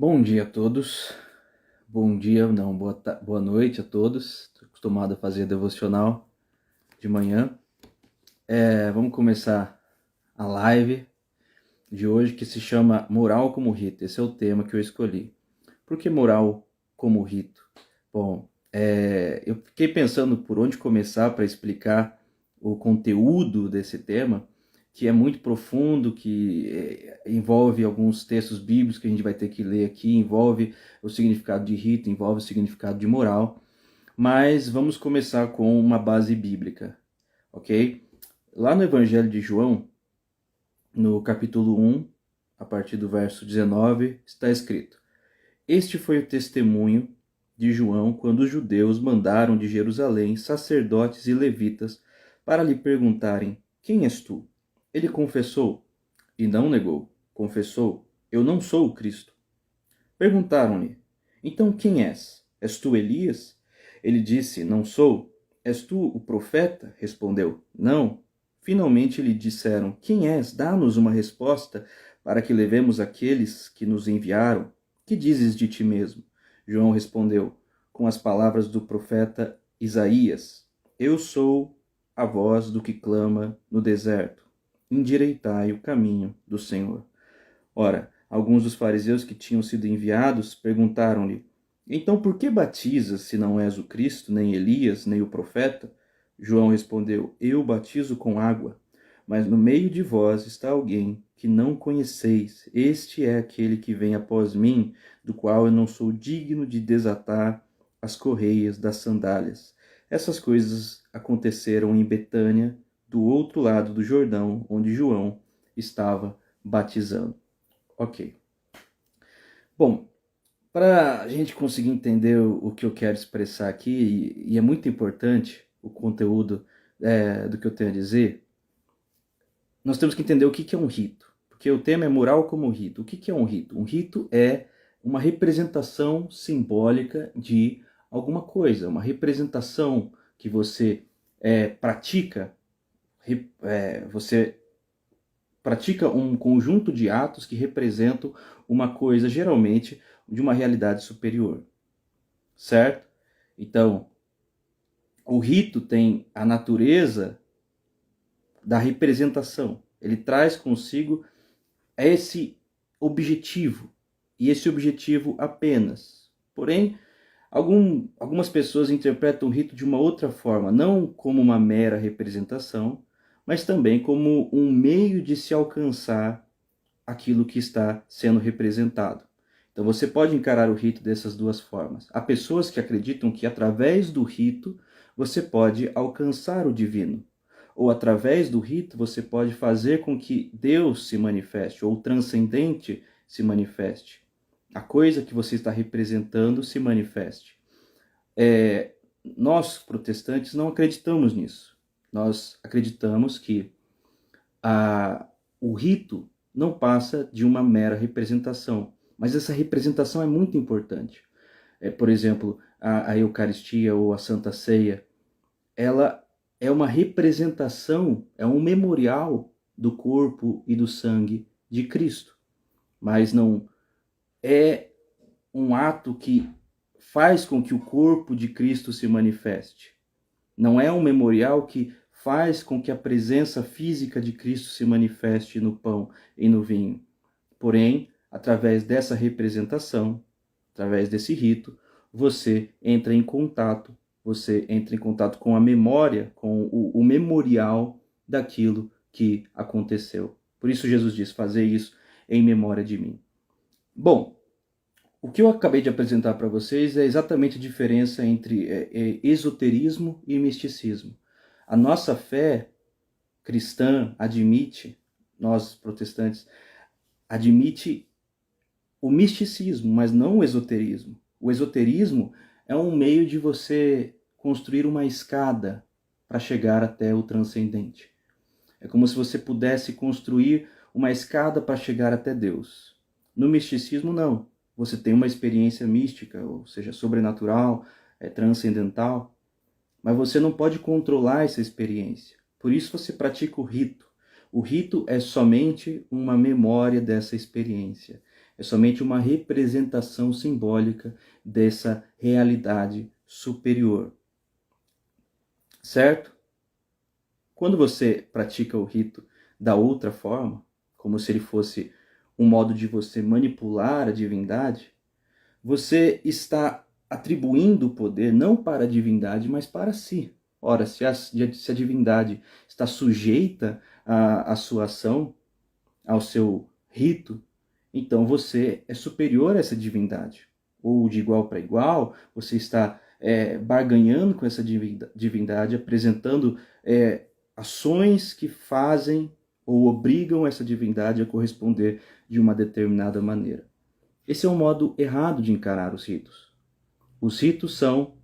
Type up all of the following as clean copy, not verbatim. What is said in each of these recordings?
Bom dia a todos. Bom dia, não, boa noite a todos. Estou acostumado a fazer devocional de manhã. Vamos começar a live de hoje que se chama Moral como Rito. Esse é o tema que eu escolhi. Por que moral como rito? Bom, eu fiquei pensando por onde começar para explicar o conteúdo desse tema, que é muito profundo, que envolve alguns textos bíblicos que a gente vai ter que ler aqui, envolve o significado de rito, envolve o significado de moral, mas vamos começar com uma base bíblica, ok? Lá no Evangelho de João, no capítulo 1, a partir do verso 19, está escrito: Este foi o testemunho de João quando os judeus mandaram de Jerusalém sacerdotes e levitas para lhe perguntarem: Quem és tu? Ele confessou e não negou. Confessou: Eu não sou o Cristo. Perguntaram-lhe: Então quem és? És tu Elias? Ele disse: Não sou. És tu o profeta? Respondeu: Não. Finalmente lhe disseram: Quem és? Dá-nos uma resposta para que levemos aqueles que nos enviaram. Que dizes de ti mesmo? João respondeu com as palavras do profeta Isaías: Eu sou a voz do que clama no deserto. Endireitai o caminho do Senhor. Ora, alguns dos fariseus que tinham sido enviados perguntaram-lhe: Então por que batizas se não és o Cristo, nem Elias, nem o profeta? João respondeu: Eu batizo com água, mas no meio de vós está alguém que não conheceis. Este é aquele que vem após mim, do qual eu não sou digno de desatar as correias das sandálias. Essas coisas aconteceram em Betânia, do outro lado do Jordão, onde João estava batizando. Ok. Bom, para a gente conseguir entender o que eu quero expressar aqui, e é muito importante o conteúdo do que eu tenho a dizer, nós temos que entender o que é um rito. Porque o tema é moral como rito. O que é um rito? Um rito é uma representação simbólica de alguma coisa, uma representação que você pratica, você pratica um conjunto de atos que representam uma coisa, geralmente, de uma realidade superior, certo? Então, o rito tem a natureza da representação. Ele traz consigo esse objetivo, e esse objetivo apenas. Porém, algumas pessoas interpretam o rito de uma outra forma, não como uma mera representação, mas também como um meio de se alcançar aquilo que está sendo representado. Então você pode encarar o rito dessas duas formas. Há pessoas que acreditam que através do rito você pode alcançar o divino, ou através do rito você pode fazer com que Deus se manifeste, ou o transcendente se manifeste. A coisa que você está representando se manifeste. Nós, protestantes, não acreditamos nisso. Nós acreditamos que o rito não passa de uma mera representação, mas essa representação é muito importante. Por exemplo, a Eucaristia ou a Santa Ceia, ela é uma representação, é um memorial do corpo e do sangue de Cristo, mas não é um ato que faz com que o corpo de Cristo se manifeste. Não é um memorial que faz com que a presença física de Cristo se manifeste no pão e no vinho. Porém, através dessa representação, através desse rito, você entra em contato com a memória, com o memorial daquilo que aconteceu. Por isso Jesus diz: fazer isso em memória de mim. Bom, o que eu acabei de apresentar para vocês é exatamente a diferença entre esoterismo e misticismo. A nossa fé cristã admite, nós protestantes, admite o misticismo, mas não o esoterismo. O esoterismo é um meio de você construir uma escada para chegar até o transcendente. É como se você pudesse construir uma escada para chegar até Deus. No misticismo, não. Você tem uma experiência mística, ou seja, sobrenatural, transcendental, mas você não pode controlar essa experiência. Por isso você pratica o rito. O rito é somente uma memória dessa experiência. É somente uma representação simbólica dessa realidade superior. Certo? Quando você pratica o rito da outra forma, como se ele fosse um modo de você manipular a divindade, você está atribuindo o poder não para a divindade, mas para si. Ora, se a divindade está sujeita à sua ação, ao seu rito, então você é superior a essa divindade. Ou de igual para igual, você está barganhando com essa divindade, apresentando ações que fazem ou obrigam essa divindade a corresponder de uma determinada maneira. Esse é um modo errado de encarar os ritos. Os ritos são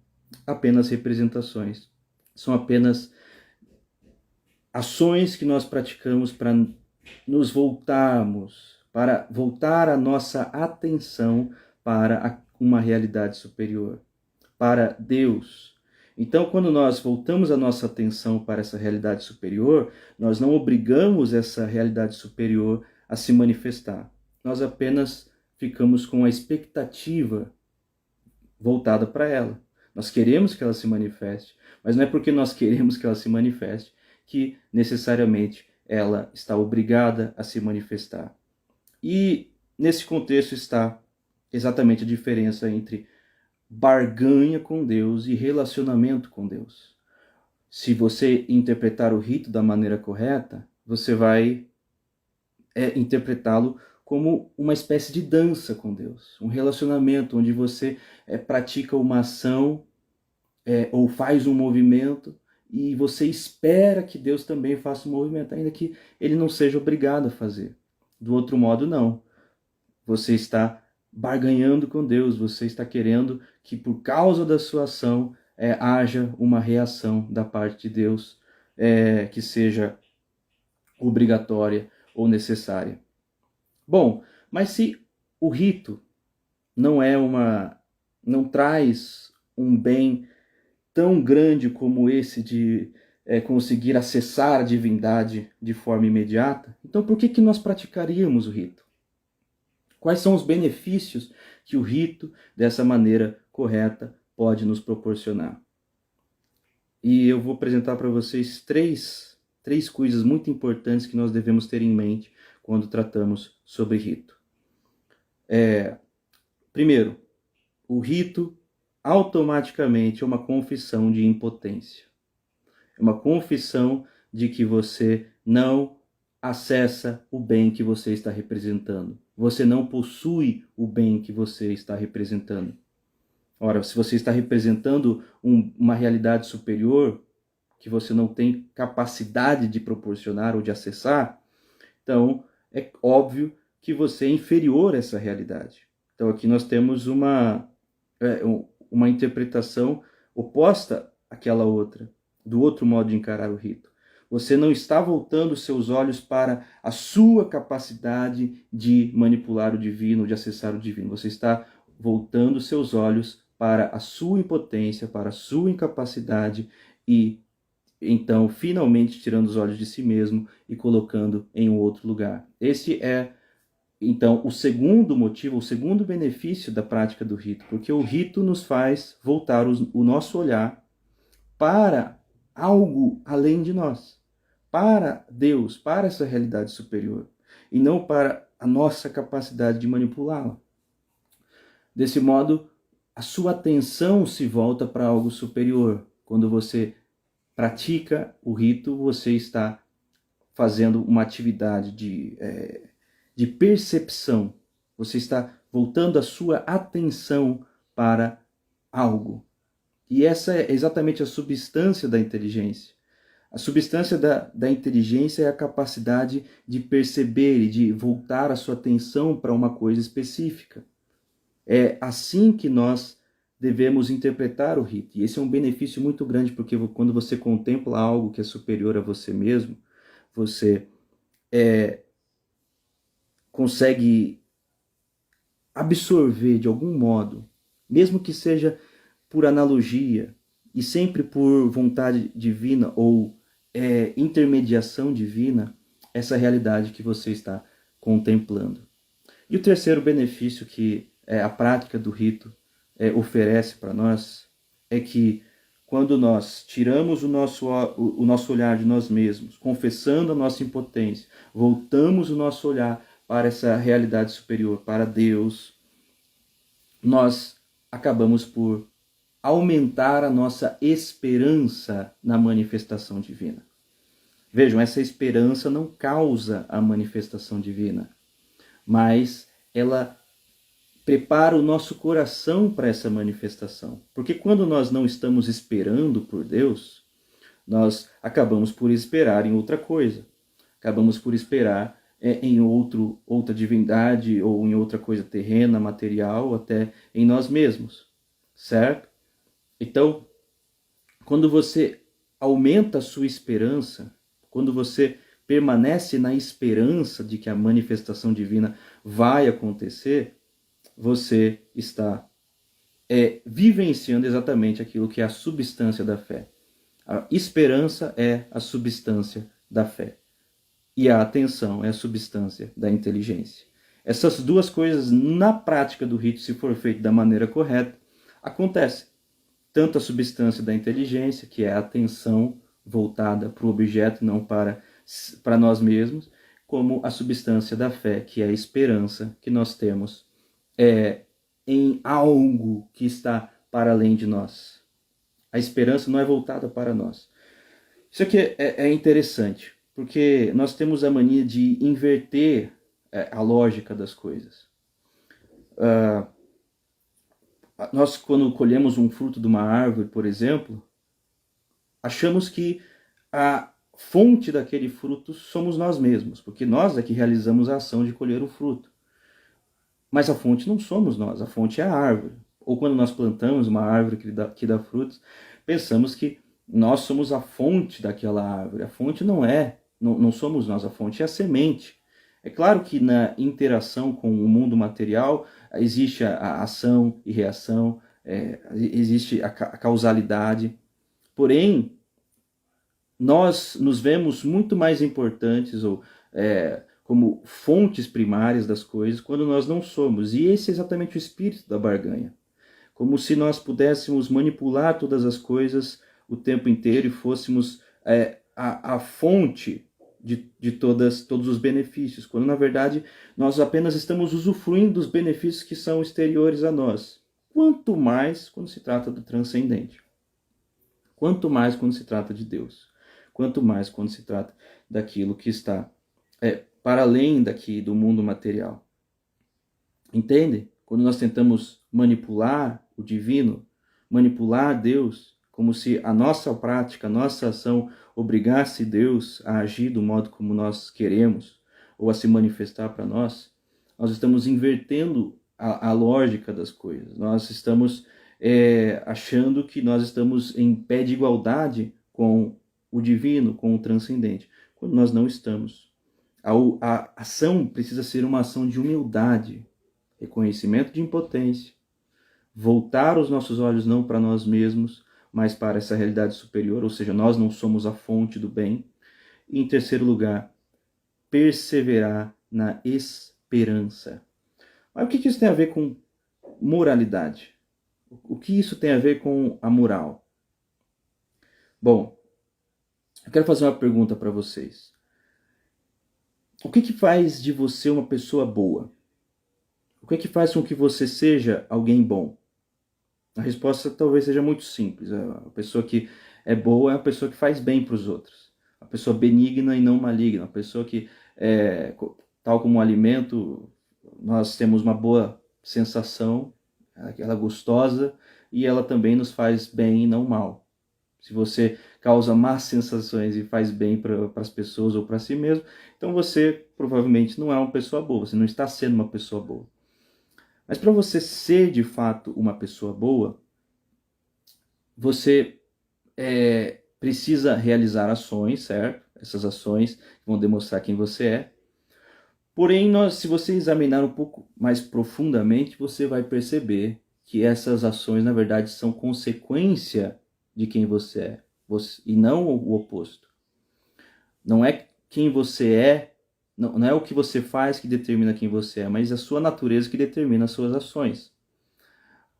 apenas representações, são apenas ações que nós praticamos para nos voltarmos, para voltar a nossa atenção para uma realidade superior, para Deus. Então, quando nós voltamos a nossa atenção para essa realidade superior, nós não obrigamos essa realidade superior a se manifestar. Nós apenas ficamos com a expectativa voltada para ela. Nós queremos que ela se manifeste, mas não é porque nós queremos que ela se manifeste que necessariamente ela está obrigada a se manifestar. E nesse contexto está exatamente a diferença entre barganha com Deus e relacionamento com Deus. Se você interpretar o rito da maneira correta, você vai interpretá-lo como uma espécie de dança com Deus, um relacionamento onde você pratica uma ação ou faz um movimento e você espera que Deus também faça um movimento, ainda que ele não seja obrigado a fazer. Do outro modo, não. Você está barganhando com Deus, você está querendo que por causa da sua ação haja uma reação da parte de Deus que seja obrigatória ou necessária. Bom, mas se o rito não traz um bem tão grande como esse de conseguir acessar a divindade de forma imediata, então por que nós praticaríamos o rito? Quais são os benefícios que o rito, dessa maneira correta, pode nos proporcionar? E eu vou apresentar para vocês três coisas muito importantes que nós devemos ter em mente quando tratamos sobre rito. Primeiro, o rito automaticamente é uma confissão de impotência. É uma confissão de que você não acessa o bem que você está representando. Você não possui o bem que você está representando. Ora, se você está representando uma realidade superior que você não tem capacidade de proporcionar ou de acessar, então é óbvio que você é inferior a essa realidade. Então aqui nós temos uma interpretação oposta àquela outra, do outro modo de encarar o rito. Você não está voltando seus olhos para a sua capacidade de manipular o divino, de acessar o divino. Você está voltando seus olhos para a sua impotência, para a sua incapacidade e, então, finalmente tirando os olhos de si mesmo e colocando em um outro lugar. Esse é, então, o segundo motivo, o segundo benefício da prática do rito, porque o rito nos faz voltar o nosso olhar para algo além de nós, para Deus, para essa realidade superior, e não para a nossa capacidade de manipulá-la. Desse modo, a sua atenção se volta para algo superior. Quando você pratica o rito, você está fazendo uma atividade de percepção. Você está voltando a sua atenção para algo. E essa é exatamente a substância da inteligência. A substância da inteligência é a capacidade de perceber e de voltar a sua atenção para uma coisa específica. É assim que nós devemos interpretar o rito. E esse é um benefício muito grande, porque quando você contempla algo que é superior a você mesmo, você consegue absorver de algum modo, mesmo que seja por analogia e sempre por vontade divina ou intermediação divina, essa realidade que você está contemplando. E o terceiro benefício que a prática do rito oferece para nós é que quando nós tiramos o nosso olhar de nós mesmos, confessando a nossa impotência, voltamos o nosso olhar para essa realidade superior, para Deus, nós acabamos por aumentar a nossa esperança na manifestação divina. Vejam, essa esperança não causa a manifestação divina, mas ela prepara o nosso coração para essa manifestação. Porque quando nós não estamos esperando por Deus, nós acabamos por esperar em outra coisa. Acabamos por esperar em outra divindade ou em outra coisa terrena, material, ou até em nós mesmos, certo? Então, quando você aumenta a sua esperança, quando você permanece na esperança de que a manifestação divina vai acontecer, você está vivenciando exatamente aquilo que é a substância da fé. A esperança é a substância da fé. E a atenção é a substância da inteligência. Essas duas coisas, na prática do rito, se for feito da maneira correta, acontecem. Tanto a substância da inteligência, que é a atenção voltada para o objeto, não para nós mesmos, como a substância da fé, que é a esperança que nós temos em algo que está para além de nós. A esperança não é voltada para nós. Isso aqui é interessante, porque nós temos a mania de inverter a lógica das coisas. Nós, quando colhemos um fruto de uma árvore, por exemplo, achamos que a fonte daquele fruto somos nós mesmos, porque nós é que realizamos a ação de colher o fruto. Mas a fonte não somos nós, a fonte é a árvore. Ou quando nós plantamos uma árvore que dá frutos, pensamos que nós somos a fonte daquela árvore. A fonte não somos nós, a fonte é a semente. É claro que na interação com o mundo material existe a ação e reação, existe a causalidade. Porém, nós nos vemos muito mais importantes como fontes primárias das coisas quando nós não somos. E esse é exatamente o espírito da barganha. Como se nós pudéssemos manipular todas as coisas o tempo inteiro e fôssemos a fonte de todos os benefícios, quando na verdade nós apenas estamos usufruindo dos benefícios que são exteriores a nós. Quanto mais quando se trata do transcendente. Quanto mais quando se trata de Deus. Quanto mais quando se trata daquilo que está para além daqui do mundo material. Entende? Quando nós tentamos manipular o divino, manipular Deus, como se a nossa prática, a nossa ação obrigasse Deus a agir do modo como nós queremos, ou a se manifestar para nós, nós estamos invertendo a lógica das coisas. Nós estamos achando que nós estamos em pé de igualdade com o divino, com o transcendente, quando nós não estamos. A ação precisa ser uma ação de humildade, reconhecimento de impotência, voltar os nossos olhos não para nós mesmos, mas para essa realidade superior, ou seja, nós não somos a fonte do bem. E em terceiro lugar, perseverar na esperança. Mas o que isso tem a ver com moralidade? O que isso tem a ver com a moral? Bom, eu quero fazer uma pergunta para vocês. O que faz de você uma pessoa boa? O que faz com que você seja alguém bom? A resposta talvez seja muito simples. A pessoa que é boa é a pessoa que faz bem para os outros. A pessoa benigna e não maligna. A pessoa que, tal como um alimento, nós temos uma boa sensação, ela é gostosa, e ela também nos faz bem e não mal. Se você causa más sensações e faz bem para as pessoas ou para si mesmo, então você provavelmente não é uma pessoa boa, você não está sendo uma pessoa boa. Mas para você ser de fato uma pessoa boa, você precisa realizar ações, certo? Essas ações vão demonstrar quem você é. Porém, se você examinar um pouco mais profundamente, você vai perceber que essas ações, na verdade, são consequência de quem você é, e não o oposto. Não é quem você é Não é o que você faz que determina quem você é, mas a sua natureza que determina as suas ações.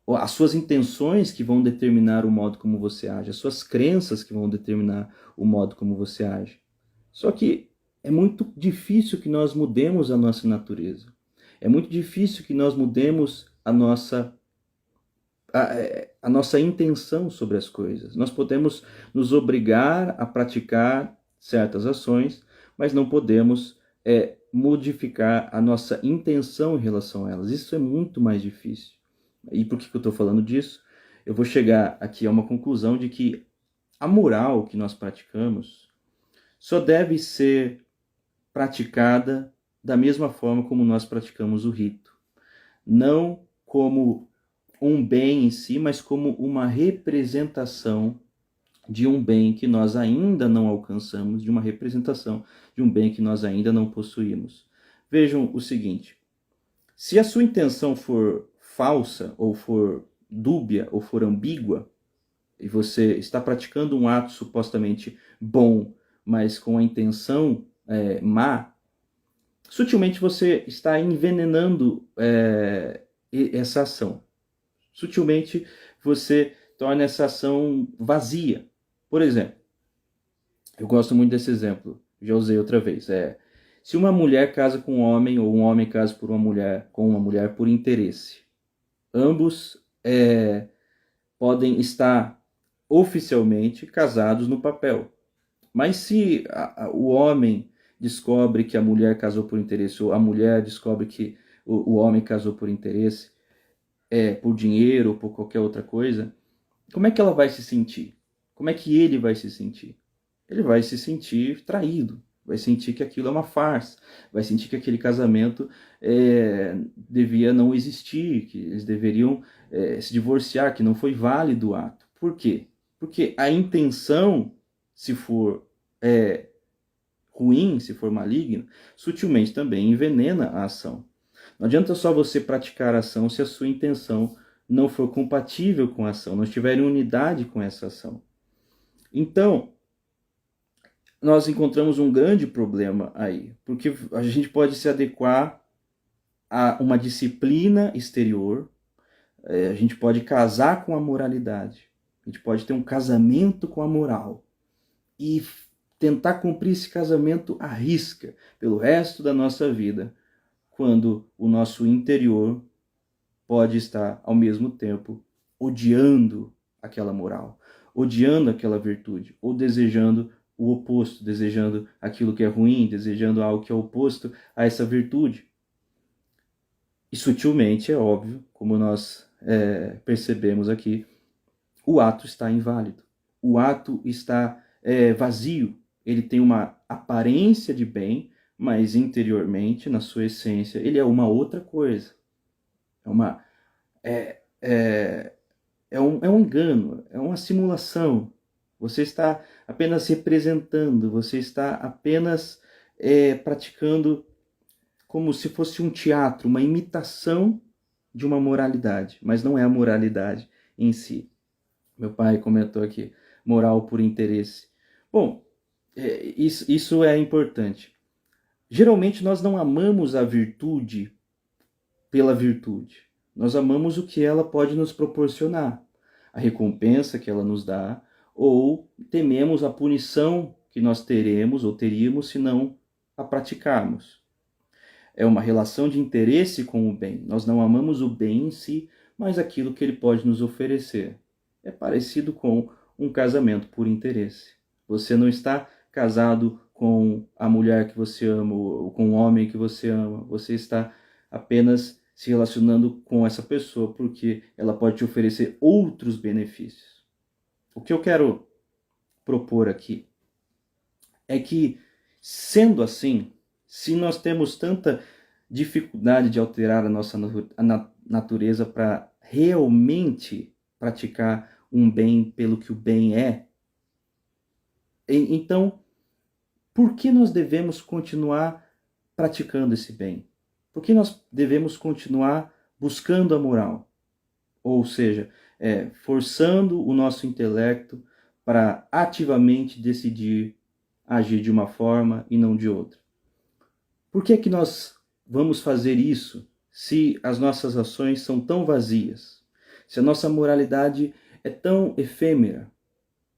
As suas intenções que vão determinar o modo como você age, as suas crenças que vão determinar o modo como você age. Só que é muito difícil que nós mudemos a nossa natureza. É muito difícil que nós mudemos a nossa intenção sobre as coisas. Nós podemos nos obrigar a praticar certas ações, mas não podemos modificar a nossa intenção em relação a elas. Isso é muito mais difícil. E por que eu estou falando disso? Eu vou chegar aqui a uma conclusão de que a moral que nós praticamos só deve ser praticada da mesma forma como nós praticamos o rito. Não como um bem em si, mas como uma representação de um bem que nós ainda não alcançamos, de uma representação de um bem que nós ainda não possuímos. Vejam o seguinte: se a sua intenção for falsa, ou for dúbia, ou for ambígua, e você está praticando um ato supostamente bom, mas com a intenção má, sutilmente você está envenenando essa ação. Sutilmente você torna essa ação vazia. Por exemplo, eu gosto muito desse exemplo, já usei outra vez. Se uma mulher casa com um homem, ou um homem casa com uma mulher por interesse, ambos podem estar oficialmente casados no papel. Mas se o homem descobre que a mulher casou por interesse, ou a mulher descobre que o homem casou por interesse, por dinheiro ou por qualquer outra coisa, como é que ela vai se sentir? Como é que ele vai se sentir? Ele vai se sentir traído, vai sentir que aquilo é uma farsa, vai sentir que aquele casamento devia não existir, que eles deveriam se divorciar, que não foi válido o ato. Por quê? Porque a intenção, se for ruim, se for maligna, sutilmente também envenena a ação. Não adianta só você praticar a ação se a sua intenção não for compatível com a ação, não estiver em unidade com essa ação. Então, nós encontramos um grande problema aí, porque a gente pode se adequar a uma disciplina exterior, a gente pode casar com a moralidade, a gente pode ter um casamento com a moral e tentar cumprir esse casamento à risca pelo resto da nossa vida, quando o nosso interior pode estar, ao mesmo tempo, odiando aquela moral, odiando aquela virtude, ou desejando o oposto, desejando aquilo que é ruim, desejando algo que é oposto a essa virtude. E sutilmente, é óbvio, como nós percebemos aqui, o ato está inválido, o ato está vazio, ele tem uma aparência de bem, mas interiormente, na sua essência, ele é uma outra coisa. É um engano, é uma simulação. Você está apenas representando, você está apenas praticando como se fosse um teatro, uma imitação de uma moralidade, mas não é a moralidade em si. Meu pai comentou aqui, moral por interesse. Bom, isso é importante. Geralmente nós não amamos a virtude pela virtude. Nós amamos o que ela pode nos proporcionar, a recompensa que ela nos dá, ou tememos a punição que nós teremos ou teríamos se não a praticarmos. É uma relação de interesse com o bem. Nós não amamos o bem em si, mas aquilo que ele pode nos oferecer. É parecido com um casamento por interesse. Você não está casado com a mulher que você ama ou com o homem que você ama. Você está apenas se relacionando com essa pessoa porque ela pode te oferecer outros benefícios. O que eu quero propor aqui é que, sendo assim, se nós temos tanta dificuldade de alterar a nossa natureza para realmente praticar um bem pelo que o bem é, então, por que nós devemos continuar praticando esse bem? Por que nós devemos continuar buscando a moral? Ou seja, forçando o nosso intelecto para ativamente decidir agir de uma forma e não de outra. Por que é que nós vamos fazer isso se as nossas ações são tão vazias? Se a nossa moralidade é tão efêmera?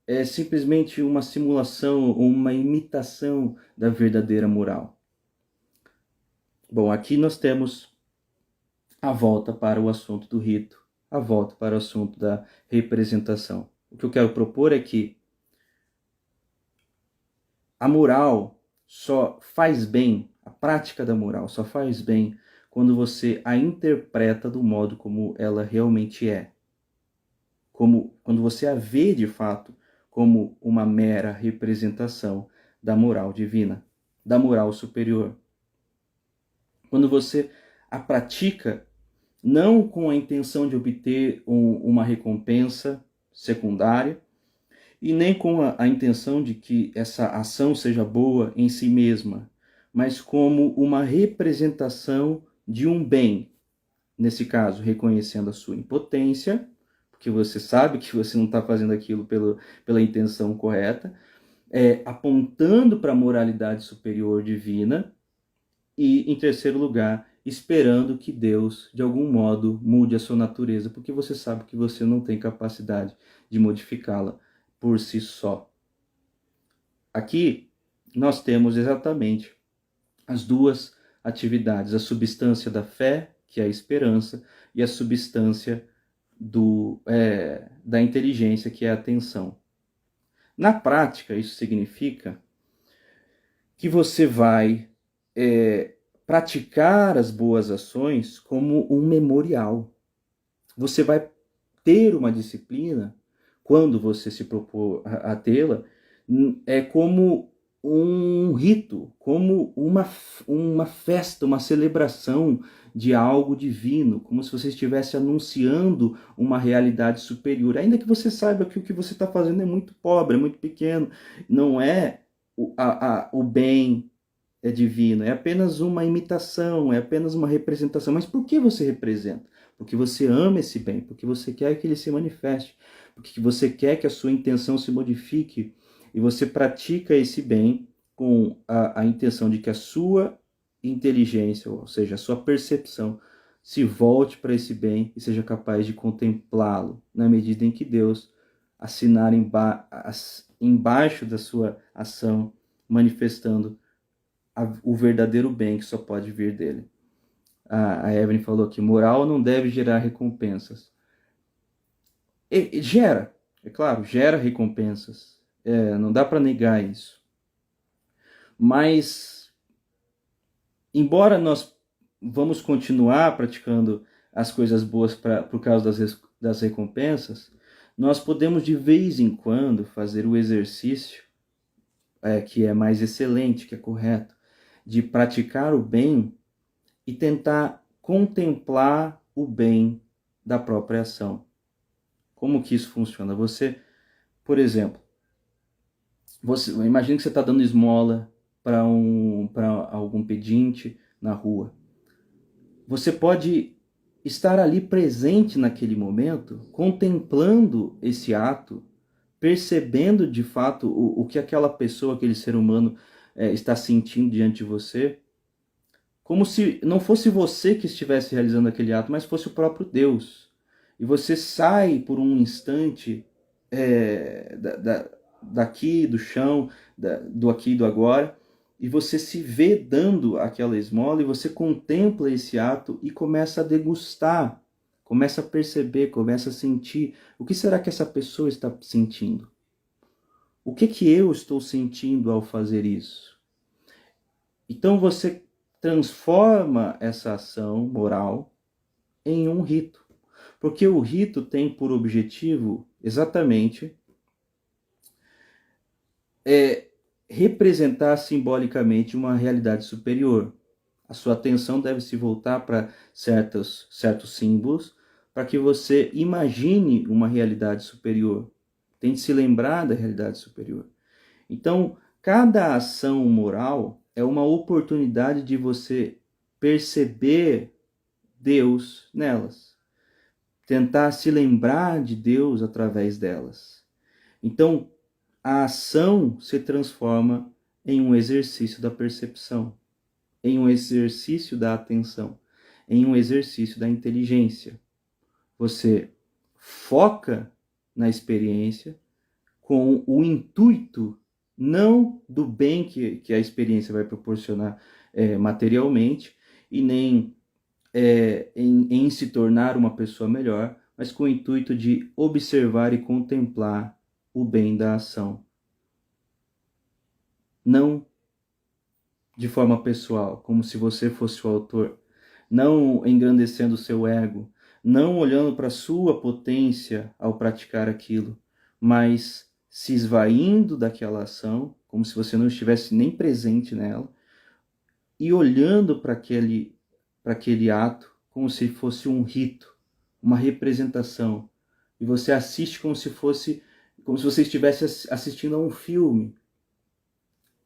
É simplesmente uma simulação ou uma imitação da verdadeira moral? Bom, aqui nós temos a volta para o assunto do rito, a volta para o assunto da representação. O que eu quero propor é que a moral só faz bem, a prática da moral só faz bem quando você a interpreta do modo como ela realmente é. Quando você a vê de fato como uma mera representação da moral divina, da moral superior. Quando você a pratica não com a intenção de obter uma recompensa secundária, e nem com a intenção de que essa ação seja boa em si mesma, mas como uma representação de um bem. Nesse caso, reconhecendo a sua impotência, porque você sabe que você não está fazendo aquilo pela intenção correta, apontando para a moralidade superior divina, e, em terceiro lugar, esperando que Deus, de algum modo, mude a sua natureza, porque você sabe que você não tem capacidade de modificá-la por si só. Aqui nós temos exatamente as duas atividades, a substância da fé, que é a esperança, e a substância da inteligência, que é a atenção. Na prática, isso significa que você vai praticar as boas ações como um memorial. Você vai ter uma disciplina, quando você se propor a tê-la, é como um rito, como uma festa, uma celebração de algo divino, como se você estivesse anunciando uma realidade superior, ainda que você saiba que o que você está fazendo é muito pobre, é muito pequeno, não é o bem é divino, é apenas uma imitação, é apenas uma representação. Mas por que você representa? Porque você ama esse bem, porque você quer que ele se manifeste, porque você quer que a sua intenção se modifique, e você pratica esse bem com a intenção de que a sua inteligência, ou seja, a sua percepção, se volte para esse bem e seja capaz de contemplá-lo, na medida em que Deus assinar embaixo da sua ação, manifestando o verdadeiro bem que só pode vir dele. A Evelyn falou que moral não deve gerar recompensas. Gera, é claro, gera recompensas. Não dá para negar isso. Mas, embora nós vamos continuar praticando as coisas boas por causa das recompensas, nós podemos de vez em quando fazer o exercício que é mais excelente, que é correto, de praticar o bem e tentar contemplar o bem da própria ação. Como que isso funciona? Você, por exemplo, imagina que você está dando esmola para algum pedinte na rua. Você pode estar ali presente naquele momento, contemplando esse ato, percebendo de fato o que aquela pessoa, aquele ser humano está sentindo diante de você, como se não fosse você que estivesse realizando aquele ato, mas fosse o próprio Deus. E você sai por um instante daqui, do chão, do aqui e do agora, e você se vê dando aquela esmola, e você contempla esse ato e começa a degustar, começa a perceber, começa a sentir. O que será que essa pessoa está sentindo? O que eu estou sentindo ao fazer isso? Então você transforma essa ação moral em um rito. Porque o rito tem por objetivo exatamente representar simbolicamente uma realidade superior. A sua atenção deve se voltar para certos símbolos, para que você imagine uma realidade superior. Tente se lembrar da realidade superior. Então, cada ação moral é uma oportunidade de você perceber Deus nelas. Tentar se lembrar de Deus através delas. Então, a ação se transforma em um exercício da percepção. em um exercício da atenção, em um exercício da inteligência. Você foca na experiência com o intuito não do bem que a experiência vai proporcionar materialmente, e nem em se tornar uma pessoa melhor, mas com o intuito de observar e contemplar o bem da ação. Não de forma pessoal, como se você fosse o autor, não engrandecendo o seu ego, não olhando para a sua potência ao praticar aquilo, mas se esvaindo daquela ação, como se você não estivesse nem presente nela, e olhando para aquele ato como se fosse um rito, uma representação, e você assiste como se você estivesse assistindo a um filme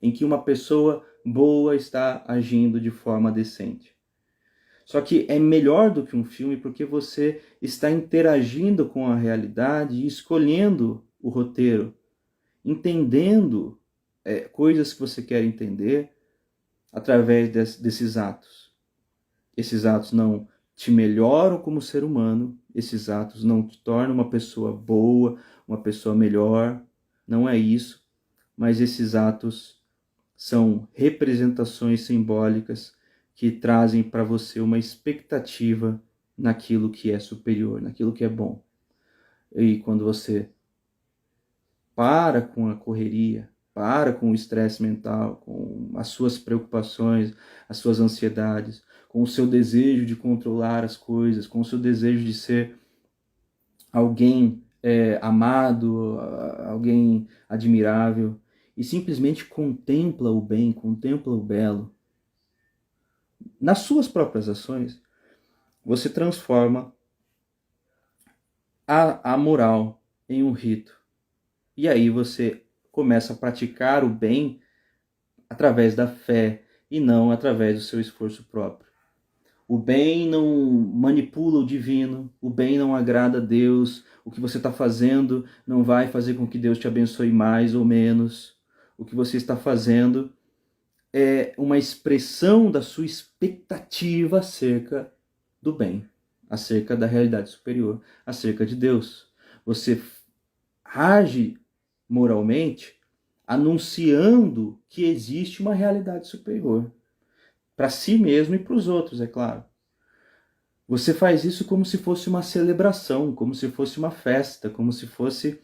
em que uma pessoa boa está agindo de forma decente. Só que é melhor do que um filme porque você está interagindo com a realidade e escolhendo o roteiro, entendendo coisas que você quer entender através desses atos. Esses atos não te melhoram como ser humano, esses atos não te tornam uma pessoa boa, uma pessoa melhor, não é isso, mas esses atos são representações simbólicas que trazem para você uma expectativa naquilo que é superior, naquilo que é bom. E quando você para com a correria, para com o estresse mental, com as suas preocupações, as suas ansiedades, com o seu desejo de controlar as coisas, com o seu desejo de ser alguém amado, alguém admirável, e simplesmente contempla o bem, contempla o belo, nas suas próprias ações, você transforma a moral em um rito. E aí você começa a praticar o bem através da fé e não através do seu esforço próprio. O bem não manipula o divino, o bem não agrada a Deus, o que você está fazendo não vai fazer com que Deus te abençoe mais ou menos. O que você está fazendo é uma expressão da sua expectativa acerca do bem, acerca da realidade superior, acerca de Deus. Você age moralmente anunciando que existe uma realidade superior, para si mesmo e para os outros, é claro. Você faz isso como se fosse uma celebração, como se fosse uma festa, como se fosse,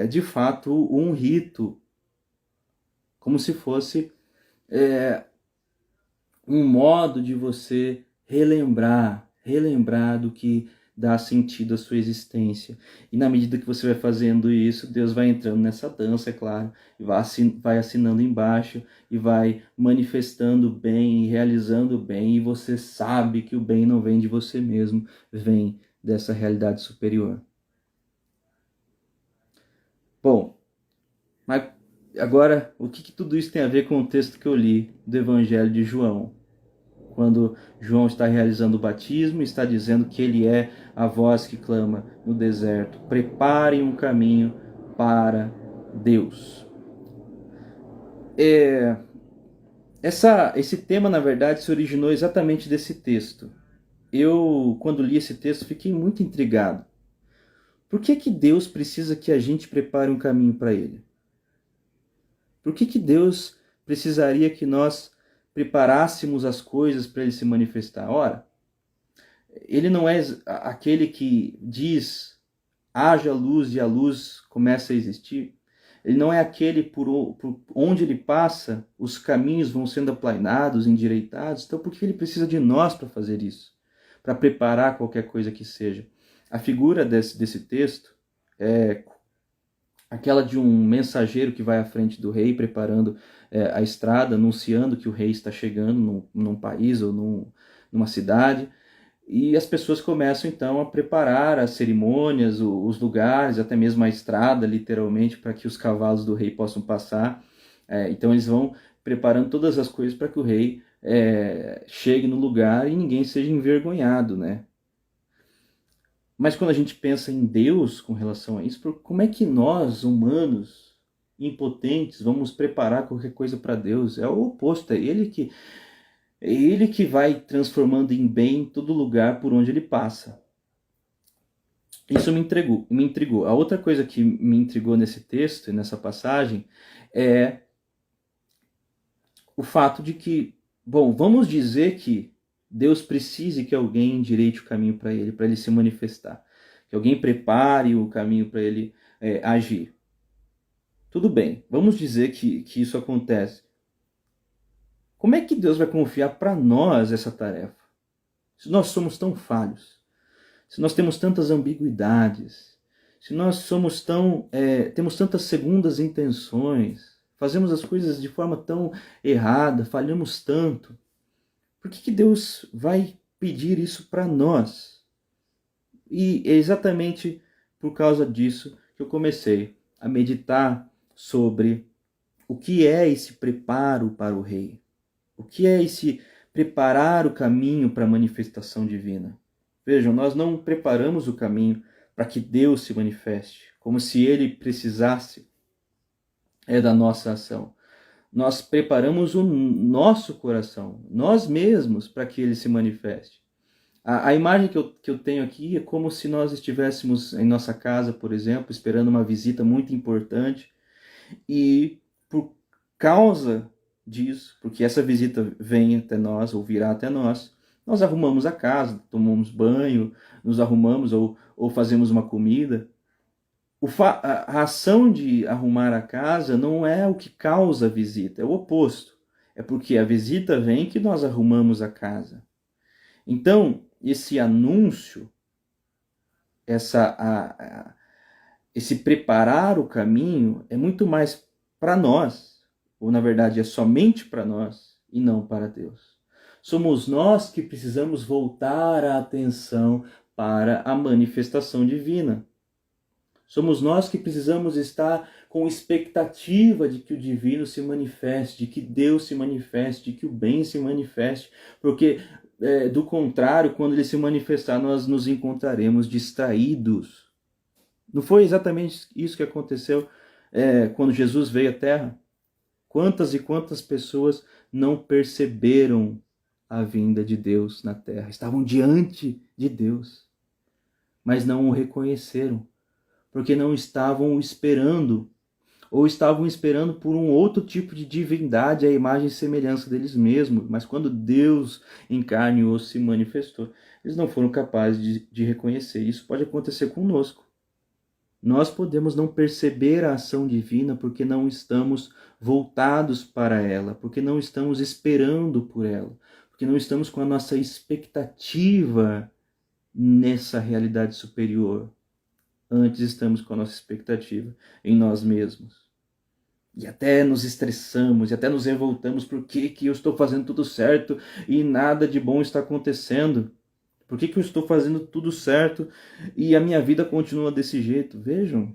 de fato, um rito, como se fosse um modo de você relembrar do que dá sentido à sua existência. E na medida que você vai fazendo isso, Deus vai entrando nessa dança, é claro, e vai assinando embaixo, e vai manifestando o bem, e realizando o bem, e você sabe que o bem não vem de você mesmo, vem dessa realidade superior. Bom, mas agora, o que tudo isso tem a ver com o texto que eu li do Evangelho de João? Quando João está realizando o batismo, está dizendo que ele é a voz que clama no deserto: preparem um caminho para Deus. Esse tema, na verdade, se originou exatamente desse texto. Eu, quando li esse texto, fiquei muito intrigado. Por que Deus precisa que a gente prepare um caminho para Ele? Por que Deus precisaria que nós preparássemos as coisas para Ele se manifestar? Ora, Ele não é aquele que diz haja luz e a luz começa a existir. Ele não é aquele por onde ele passa, os caminhos vão sendo aplainados, endireitados. Então por que ele precisa de nós para fazer isso? Para preparar qualquer coisa que seja. A figura desse texto é aquela de um mensageiro que vai à frente do rei, preparando a estrada, anunciando que o rei está chegando num país ou numa cidade. E as pessoas começam então a preparar as cerimônias, os lugares, até mesmo a estrada, literalmente, para que os cavalos do rei possam passar. Então eles vão preparando todas as coisas para que o rei chegue no lugar e ninguém seja envergonhado, né? Mas quando a gente pensa em Deus com relação a isso, como é que nós, humanos, impotentes, vamos preparar qualquer coisa para Deus. É o oposto, é Ele que vai transformando em bem todo lugar por onde Ele passa. Isso me intrigou. A outra coisa que me intrigou nesse texto e nessa passagem é o fato de que, bom, vamos dizer que Deus precise que alguém endireite o caminho para ele se manifestar. Que alguém prepare o caminho para ele agir. Tudo bem, vamos dizer que isso acontece. Como é que Deus vai confiar para nós essa tarefa? Se nós somos tão falhos, se nós temos tantas ambiguidades, se nós somos temos tantas segundas intenções, fazemos as coisas de forma tão errada, falhamos tanto, por que Deus vai pedir isso para nós? E é exatamente por causa disso que eu comecei a meditar sobre o que é esse preparo para o rei. O que é esse preparar o caminho para a manifestação divina? Vejam, nós não preparamos o caminho para que Deus se manifeste, como se ele precisasse da nossa ação. Nós preparamos o nosso coração, nós mesmos, para que ele se manifeste. A imagem que eu tenho aqui é como se nós estivéssemos em nossa casa, por exemplo, esperando uma visita muito importante e por causa disso, porque essa visita vem até nós ou virá até nós, nós arrumamos a casa, tomamos banho, nos arrumamos ou fazemos uma comida. A ação de arrumar a casa não é o que causa a visita, é o oposto. É porque a visita vem que nós arrumamos a casa. Então, esse anúncio, esse preparar o caminho é muito mais para nós, ou na verdade é somente para nós e não para Deus. Somos nós que precisamos voltar a atenção para a manifestação divina. Somos nós que precisamos estar com expectativa de que o divino se manifeste, de que Deus se manifeste, de que o bem se manifeste, porque do contrário, quando ele se manifestar, nós nos encontraremos distraídos. Não foi exatamente isso que aconteceu quando Jesus veio à Terra? Quantas e quantas pessoas não perceberam a vinda de Deus na Terra? Estavam diante de Deus, mas não o reconheceram, porque não estavam esperando, ou estavam esperando por um outro tipo de divindade, a imagem e semelhança deles mesmos. Mas quando Deus em carne e osso se manifestou, eles não foram capazes de reconhecer. Isso pode acontecer conosco. Nós podemos não perceber a ação divina porque não estamos voltados para ela, porque não estamos esperando por ela, porque não estamos com a nossa expectativa nessa realidade superior. Antes estamos com a nossa expectativa em nós mesmos. E até nos estressamos, e até nos revoltamos. Por que eu estou fazendo tudo certo e nada de bom está acontecendo? Por que eu estou fazendo tudo certo e a minha vida continua desse jeito? Vejam,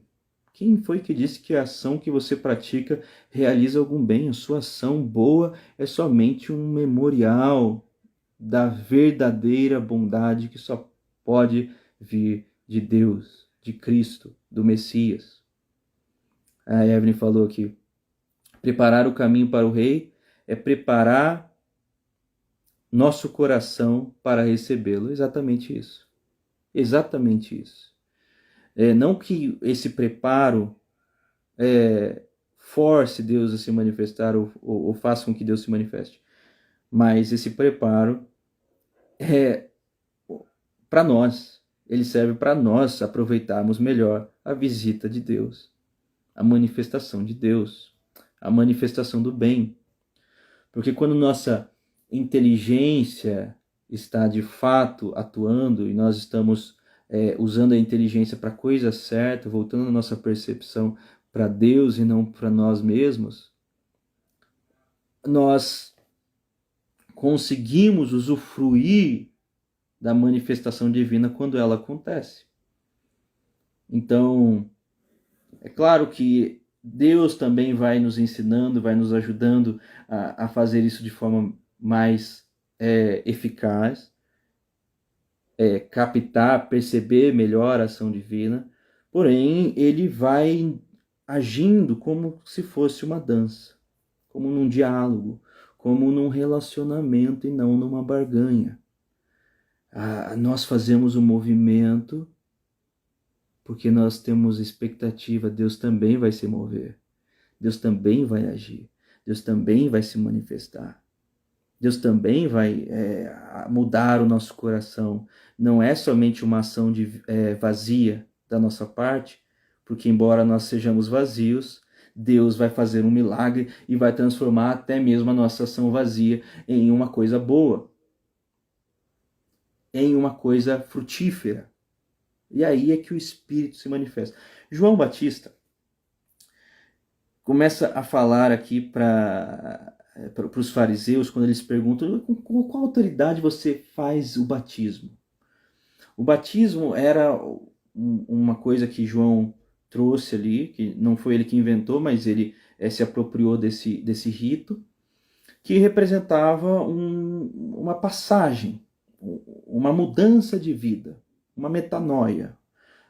quem foi que disse que a ação que você pratica realiza algum bem? A sua ação boa é somente um memorial da verdadeira bondade que só pode vir de Deus, de Cristo, do Messias. A Evelyn falou aqui, preparar o caminho para o rei é preparar nosso coração para recebê-lo. Exatamente isso. Exatamente isso. Não que esse preparo force Deus a se manifestar ou faça com que Deus se manifeste, mas esse preparo é para nós. Ele serve para nós aproveitarmos melhor a visita de Deus, a manifestação de Deus, a manifestação do bem. Porque quando nossa inteligência está de fato atuando e nós estamos usando a inteligência para a coisa certa, voltando a nossa percepção para Deus e não para nós mesmos, nós conseguimos usufruir da manifestação divina quando ela acontece. Então, é claro que Deus também vai nos ensinando, vai nos ajudando a fazer isso de forma mais eficaz, captar, perceber melhor a ação divina, porém ele vai agindo como se fosse uma dança, como num diálogo, como num relacionamento e não numa barganha. Nós fazemos um movimento porque nós temos expectativa, Deus também vai se mover, Deus também vai agir, Deus também vai se manifestar, Deus também vai mudar o nosso coração. Não é somente uma ação vazia da nossa parte, porque embora nós sejamos vazios, Deus vai fazer um milagre e vai transformar até mesmo a nossa ação vazia em uma coisa boa, em uma coisa frutífera. E aí é que o Espírito se manifesta. João Batista começa a falar aqui para os fariseus, quando eles perguntam com qual autoridade você faz o batismo. O batismo era uma coisa que João trouxe ali, que não foi ele que inventou, mas ele se apropriou desse rito, que representava uma passagem, uma mudança de vida, uma metanoia,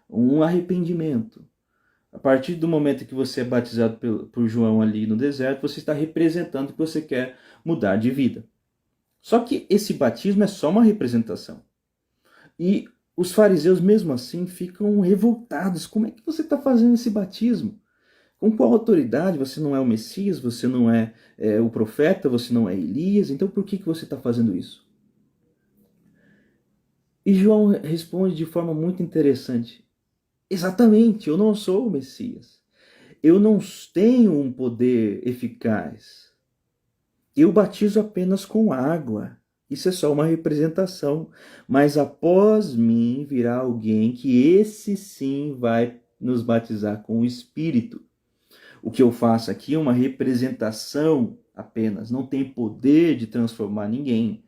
um arrependimento. A partir do momento que você é batizado por João ali no deserto, você está representando que você quer mudar de vida. Só que esse batismo é só uma representação. E os fariseus, mesmo assim, ficam revoltados. Como é que você está fazendo esse batismo? Com qual autoridade? Você não é o Messias, você não é o profeta, você não é Elias, então por que você está fazendo isso? E João responde de forma muito interessante. Exatamente, eu não sou o Messias. Eu não tenho um poder eficaz. Eu batizo apenas com água. Isso é só uma representação. Mas após mim virá alguém que esse sim vai nos batizar com o Espírito. O que eu faço aqui é uma representação apenas. Não tem poder de transformar ninguém.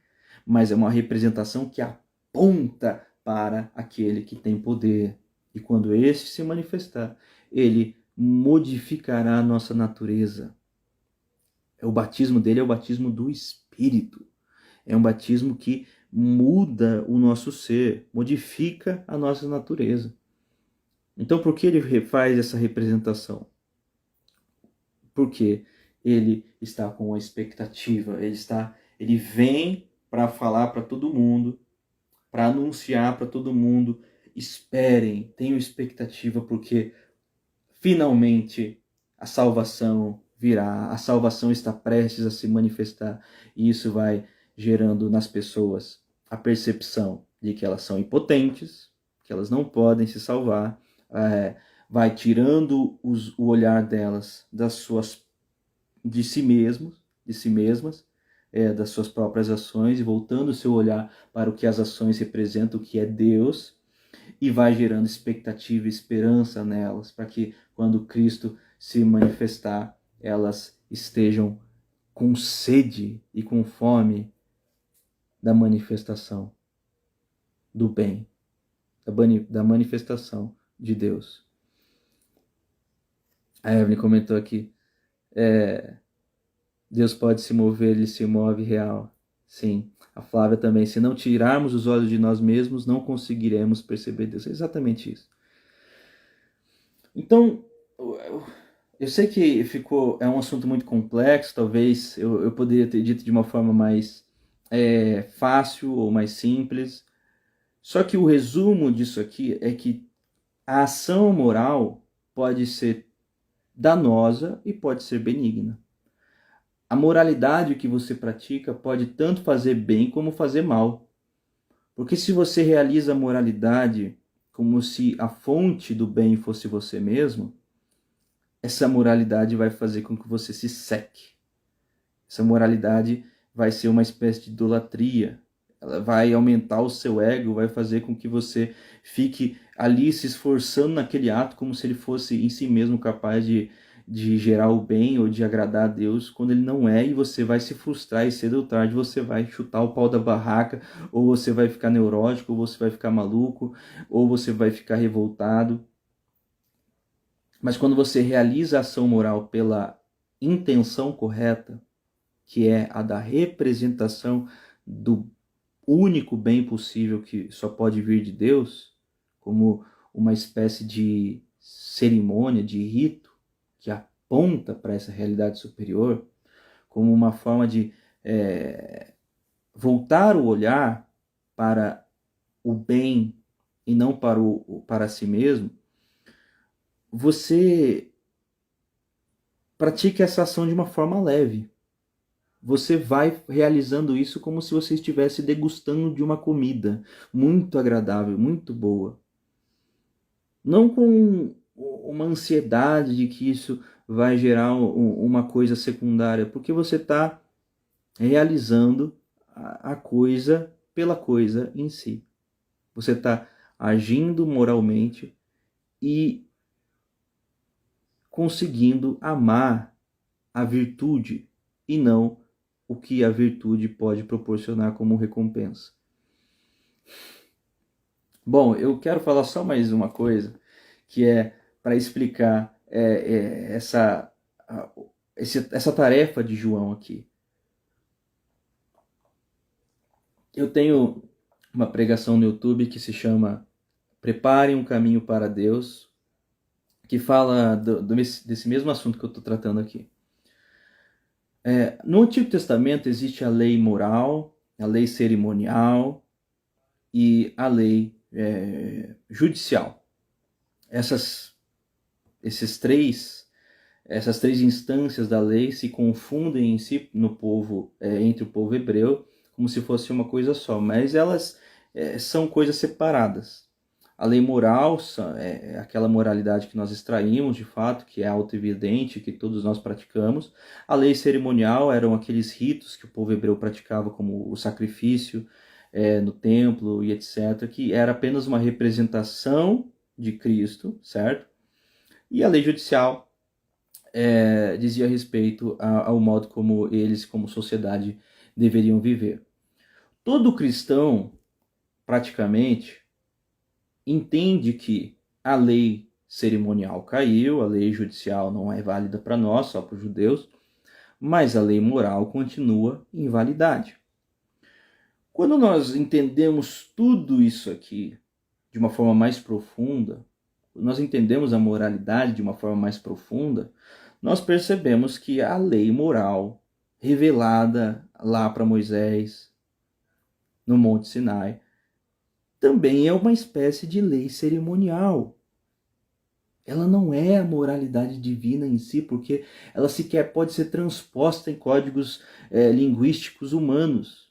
Mas é uma representação que aponta para aquele que tem poder. E quando este se manifestar, ele modificará a nossa natureza. O batismo dele é o batismo do Espírito. É um batismo que muda o nosso ser, modifica a nossa natureza. Então, por que ele faz essa representação? Porque ele está com a expectativa, ele vem para falar para todo mundo, para anunciar para todo mundo, esperem, tenham expectativa, porque finalmente a salvação virá, a salvação está prestes a se manifestar, e isso vai gerando nas pessoas a percepção de que elas são impotentes, que elas não podem se salvar, vai tirando o olhar delas de si mesmas, das suas próprias ações, e voltando o seu olhar para o que as ações representam, o que é Deus, e vai gerando expectativa e esperança nelas, para que quando Cristo se manifestar, elas estejam com sede e com fome da manifestação do bem, da manifestação de Deus. A Evelyn comentou aqui, Deus pode se mover, ele se move real. Sim, a Flávia também. Se não tirarmos os olhos de nós mesmos, não conseguiremos perceber Deus. É exatamente isso. Então, eu sei que é um assunto muito complexo, talvez eu poderia ter dito de uma forma mais fácil ou mais simples. Só que o resumo disso aqui é que a ação moral pode ser danosa e pode ser benigna. A moralidade que você pratica pode tanto fazer bem como fazer mal. Porque se você realiza a moralidade como se a fonte do bem fosse você mesmo, essa moralidade vai fazer com que você se seque. Essa moralidade vai ser uma espécie de idolatria. Ela vai aumentar o seu ego, vai fazer com que você fique ali se esforçando naquele ato como se ele fosse em si mesmo capaz de gerar o bem ou de agradar a Deus, quando ele não é, e você vai se frustrar e cedo ou tarde você vai chutar o pau da barraca, ou você vai ficar neurótico, ou você vai ficar maluco, ou você vai ficar revoltado. Mas quando você realiza a ação moral pela intenção correta, que é a da representação do único bem possível que só pode vir de Deus, como uma espécie de cerimônia, de rito, que aponta para essa realidade superior, como uma forma de voltar o olhar para o bem e não para si mesmo, você pratica essa ação de uma forma leve. Você vai realizando isso como se você estivesse degustando de uma comida muito agradável, muito boa. Não com uma ansiedade de que isso vai gerar uma coisa secundária, porque você está realizando a coisa pela coisa em si. Você está agindo moralmente e conseguindo amar a virtude e não o que a virtude pode proporcionar como recompensa. Bom, eu quero falar só mais uma coisa, que é para explicar essa tarefa de João aqui. Eu tenho uma pregação no YouTube que se chama Prepare um Caminho para Deus, que fala desse mesmo assunto que eu estou tratando aqui. No Antigo Testamento existe a lei moral, a lei cerimonial e a lei judicial. Essas três instâncias da lei se confundem em si no povo, entre o povo hebreu, como se fosse uma coisa só, mas elas são coisas separadas. A lei moral é aquela moralidade que nós extraímos de fato, que é auto-evidente, que todos nós praticamos. A lei cerimonial eram aqueles ritos que o povo hebreu praticava, como o sacrifício no templo e etc., que era apenas uma representação de Cristo, certo? E a lei judicial dizia respeito ao modo como eles, como sociedade, deveriam viver. Todo cristão, praticamente, entende que a lei cerimonial caiu, a lei judicial não é válida para nós, só para os judeus, mas a lei moral continua em validade. Quando nós entendemos tudo isso aqui de uma forma mais profunda, nós entendemos a moralidade de uma forma mais profunda, nós percebemos que a lei moral revelada lá para Moisés, no Monte Sinai, também é uma espécie de lei cerimonial. Ela não é a moralidade divina em si, porque ela sequer pode ser transposta em códigos linguísticos humanos.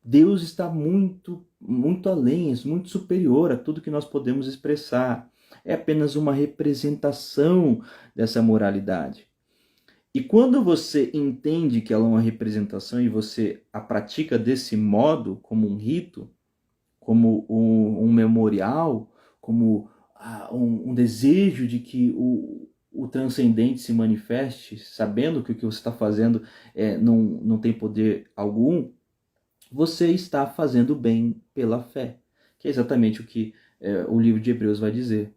Deus está muito, muito além, muito superior a tudo que nós podemos expressar. É apenas uma representação dessa moralidade. E quando você entende que ela é uma representação e você a pratica desse modo, como um rito, como um memorial, como um desejo de que o transcendente se manifeste, sabendo que o que você está fazendo não tem poder algum, você está fazendo bem pela fé, que é exatamente o que o livro de Hebreus vai dizer.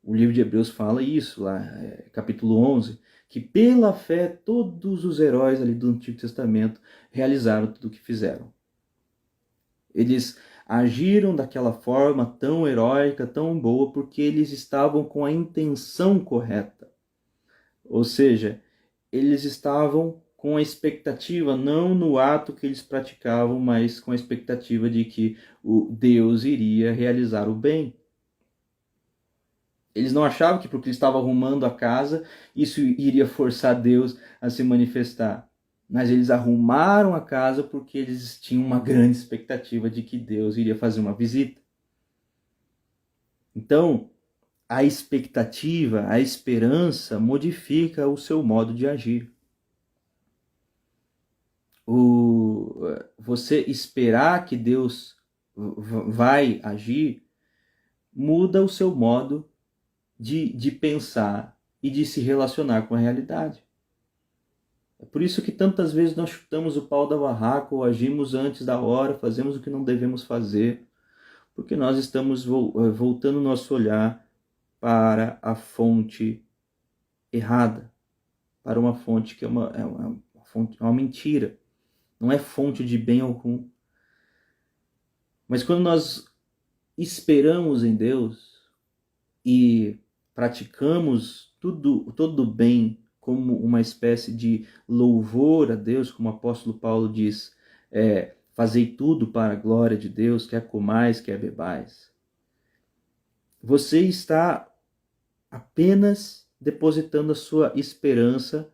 O livro de Hebreus fala isso, lá, capítulo 11, que pela fé todos os heróis ali do Antigo Testamento realizaram tudo o que fizeram. Eles agiram daquela forma tão heróica, tão boa, porque eles estavam com a intenção correta. Ou seja, eles estavam com a expectativa, não no ato que eles praticavam, mas com a expectativa de que o Deus iria realizar o bem. Eles não achavam que porque eles estavam arrumando a casa, isso iria forçar Deus a se manifestar. Mas eles arrumaram a casa porque eles tinham uma grande expectativa de que Deus iria fazer uma visita. Então, a expectativa, a esperança modifica o seu modo de agir. Você esperar que Deus vai agir muda o seu modo de pensar e de se relacionar com a realidade. É por isso que tantas vezes nós chutamos o pau da barraca ou agimos antes da hora, fazemos o que não devemos fazer, porque nós estamos voltando nosso olhar para a fonte errada, para uma fonte que é uma mentira, não é fonte de bem algum. Mas quando nós esperamos em Deus e praticamos todo bem como uma espécie de louvor a Deus, como o apóstolo Paulo diz, fazei tudo para a glória de Deus, quer comais, quer bebais. Você está apenas depositando a sua esperança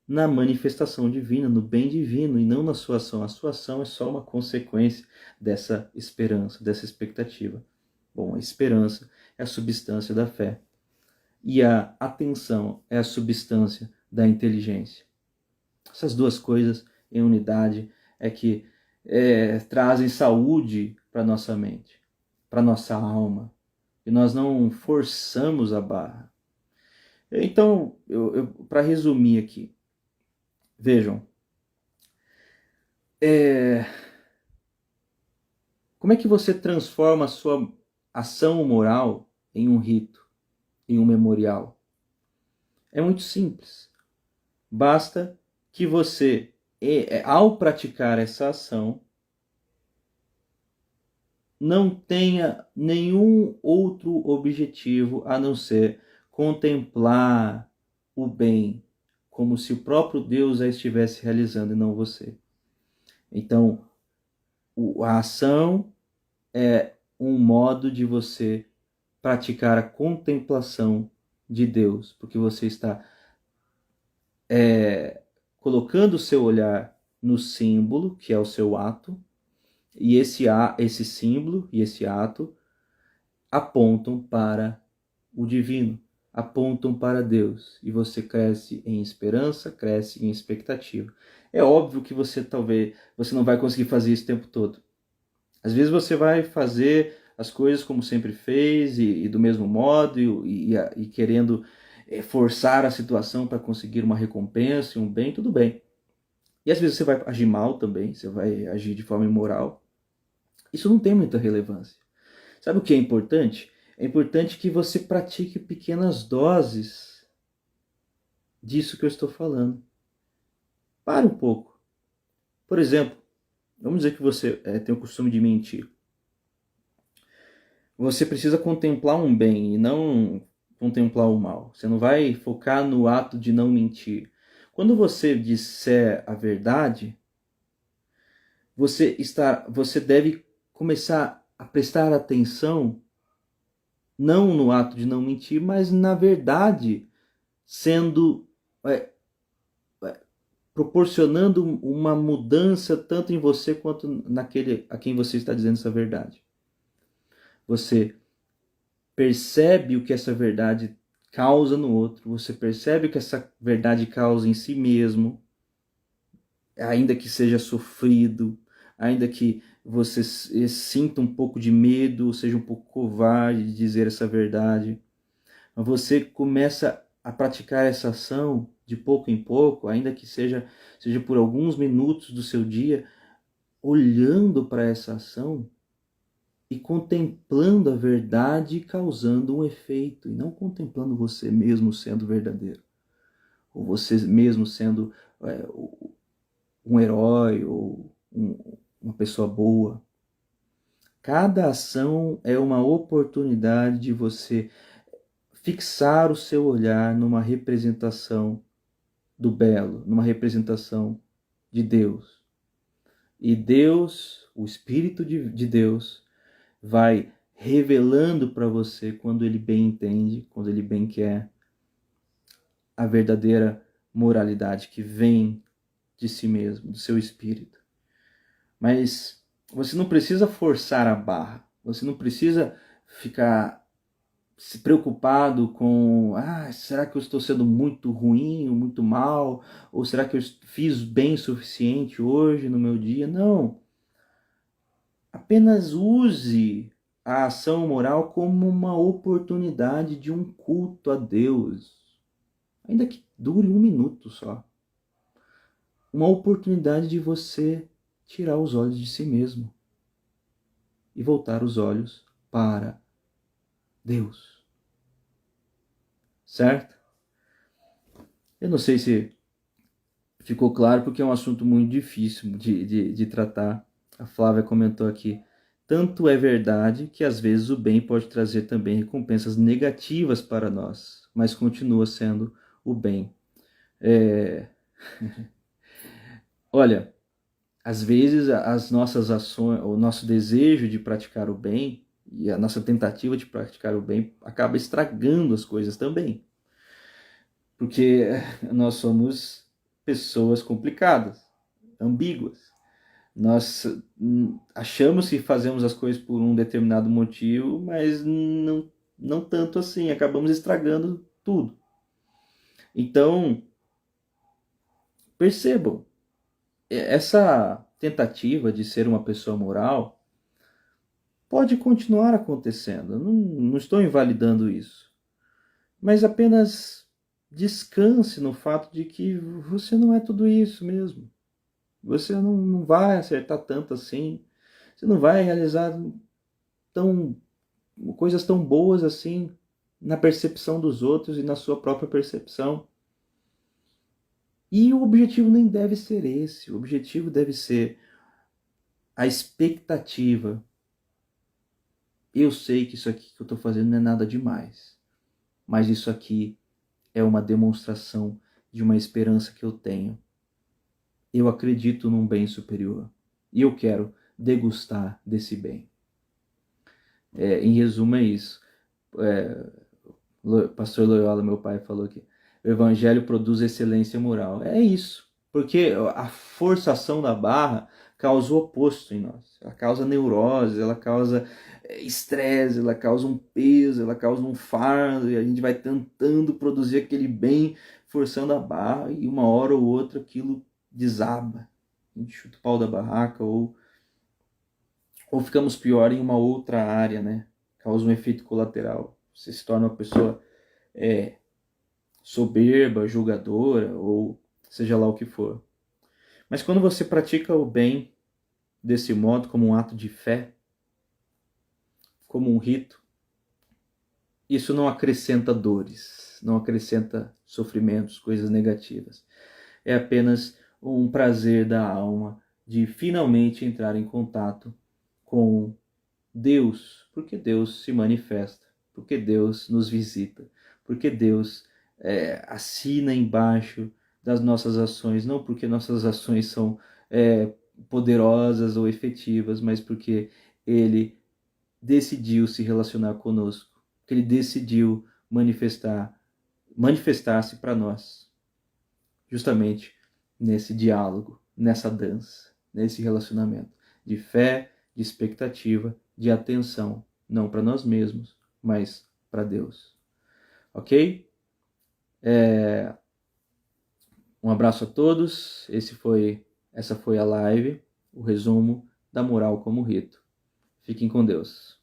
na manifestação divina, no bem divino, e não na sua ação. A sua ação é só uma consequência dessa esperança, dessa expectativa. Bom, a esperança é a substância da fé. E a atenção é a substância da inteligência. Essas duas coisas em unidade é que trazem saúde para nossa mente, para nossa alma. E nós não forçamos a barra. Então, para resumir aqui, vejam, como é que você transforma a sua ação moral em um rito, em um memorial? É muito simples. Basta que você, ao praticar essa ação, não tenha nenhum outro objetivo a não ser contemplar o bem, como se o próprio Deus a estivesse realizando e não você. Então, a ação é um modo de você praticar a contemplação de Deus, porque você está colocando o seu olhar no símbolo, que é o seu ato, e esse símbolo e esse ato apontam para o divino, apontam para Deus, e você cresce em esperança, cresce em expectativa. É óbvio que você não vai conseguir fazer isso o tempo todo. Às vezes você vai fazer as coisas como sempre fez e do mesmo modo e querendo forçar a situação para conseguir uma recompensa e um bem, tudo bem. E às vezes você vai agir mal também, você vai agir de forma imoral. Isso não tem muita relevância. Sabe o que é importante? É importante que você pratique pequenas doses disso que eu estou falando. Pare um pouco. Por exemplo, vamos dizer que você tem o costume de mentir. Você precisa contemplar um bem e não contemplar o mal. Você não vai focar no ato de não mentir. Quando você disser a verdade, você deve começar a prestar atenção não no ato de não mentir, mas na verdade, sendo proporcionando uma mudança tanto em você quanto naquele a quem você está dizendo essa verdade. Você percebe o que essa verdade causa no outro, você percebe o que essa verdade causa em si mesmo, ainda que seja sofrido, ainda que você sinta um pouco de medo, seja um pouco covarde de dizer essa verdade, você começa a praticar essa ação de pouco em pouco, ainda que seja por alguns minutos do seu dia, olhando para essa ação e contemplando a verdade causando um efeito, e não contemplando você mesmo sendo verdadeiro, ou você mesmo sendo um herói ou uma pessoa boa. Cada ação é uma oportunidade de você fixar o seu olhar numa representação do belo, numa representação de Deus. E Deus, o Espírito de Deus, vai revelando para você, quando ele bem entende, quando ele bem quer, a verdadeira moralidade que vem de si mesmo, do seu espírito. Mas você não precisa forçar a barra, você não precisa ficar se preocupado com será que eu estou sendo muito ruim ou muito mal? Ou será que eu fiz bem o suficiente hoje no meu dia? Não. Apenas use a ação moral como uma oportunidade de um culto a Deus. Ainda que dure um minuto só. Uma oportunidade de você tirar os olhos de si mesmo e voltar os olhos para Deus. Certo? Eu não sei se ficou claro, porque é um assunto muito difícil de tratar. A Flávia comentou aqui. Tanto é verdade que às vezes o bem pode trazer também recompensas negativas para nós. mas continua sendo o bem. Olha, às vezes as nossas ações, o nosso desejo de praticar o bem e a nossa tentativa de praticar o bem acaba estragando as coisas também. Porque nós somos pessoas complicadas, ambíguas. Nós achamos que fazemos as coisas por um determinado motivo, mas não tanto assim, acabamos estragando tudo. Então, percebam, essa tentativa de ser uma pessoa moral pode continuar acontecendo, não estou invalidando isso, mas apenas descanse no fato de que você não é tudo isso mesmo. Você não vai acertar tanto assim, você não vai realizar coisas tão boas assim na percepção dos outros e na sua própria percepção. E o objetivo nem deve ser esse, o objetivo deve ser a expectativa. Eu sei que isso aqui que eu estou fazendo não é nada demais, mas isso aqui é uma demonstração de uma esperança que eu tenho. Eu acredito num bem superior e eu quero degustar desse bem. Em resumo é isso. Pastor Loyola, meu pai, falou que o evangelho produz excelência moral. É isso, porque a forçação da barra causa o oposto em nós. Ela causa neurose, ela causa estresse, ela causa um peso, ela causa um fardo, e a gente vai tentando produzir aquele bem, forçando a barra, e uma hora ou outra aquilo desaba. A gente chuta o pau da barraca, ou ficamos pior em uma outra área, né? Causa um efeito colateral. Você se torna uma pessoa soberba, julgadora, ou seja lá o que for. Mas quando você pratica o bem desse modo, como um ato de fé, como um rito, isso não acrescenta dores, não acrescenta sofrimentos, coisas negativas. É apenas um prazer da alma de finalmente entrar em contato com Deus, porque Deus se manifesta, porque Deus nos visita, porque Deus assina embaixo das nossas ações, não porque nossas ações são poderosas ou efetivas, mas porque Ele decidiu se relacionar conosco, que Ele decidiu manifestar-se para nós, justamente nesse diálogo, nessa dança, nesse relacionamento de fé, de expectativa, de atenção, não para nós mesmos, mas para Deus. Ok? Um abraço a todos. Essa foi a live, o resumo da moral como rito. Fiquem com Deus.